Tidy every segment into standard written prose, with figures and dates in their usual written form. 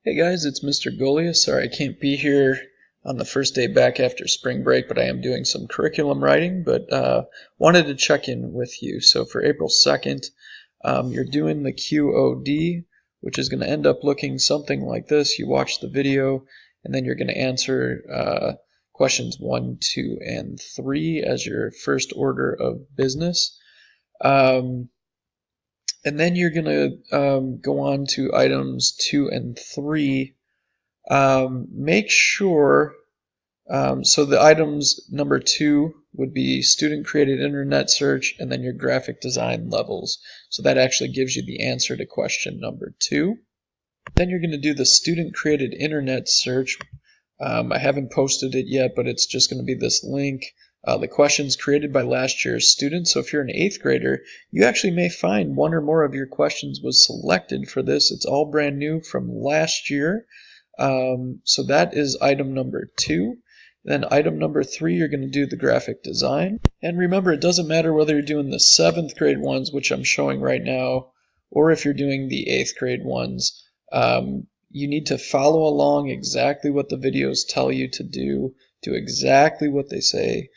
Hey guys, it's Mr. Golia. Sorry I can't be here on the first day back after spring break, but I am doing some curriculum writing, but wanted to check in with you. So for April 2nd, you're doing the QOD, which is going to end up looking something like this. You watch the video, and then you're going to answer questions 1, 2, and 3 as your first order of business. And then you're going to go on to items 2 and 3. Make sure, so the items number 2 would be student created internet search and then your graphic design levels. So that actually gives you the answer to question number 2. Then you're going to do the student created internet search. I haven't posted it yet, but it's just going to be this link. The questions created by last year's students. So if you're an 8th grader, you actually may find one or more of your questions was selected for this. It's all brand new from last year. So that is item number 2. Then item number 3, you're going to do the graphic design. And remember, it doesn't matter whether you're doing the 7th grade ones, which I'm showing right now, or if you're doing the 8th grade ones. You need to follow along exactly what the videos tell you to do exactly what they say.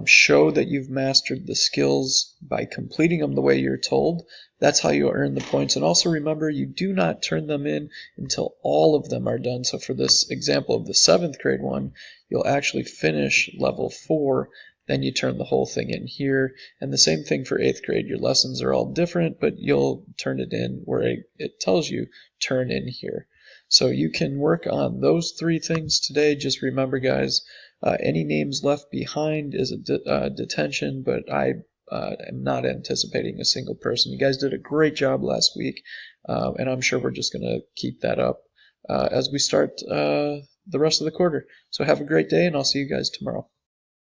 Show that you've mastered the skills by completing them the way you're told. That's how you earn the points. And also remember, you do not turn them in until all of them are done. So for this example of the 7th grade one, you'll actually finish level 4, then you turn the whole thing in here. And the same thing for 8th grade. Your lessons are all different, but you'll turn it in where it tells you turn in here. So you can work on those 3 things today. Just remember, guys, any names left behind is a detention, but I am not anticipating a single person. You guys did a great job last week, and I'm sure we're just going to keep that up as we start the rest of the quarter. So have a great day, and I'll see you guys tomorrow.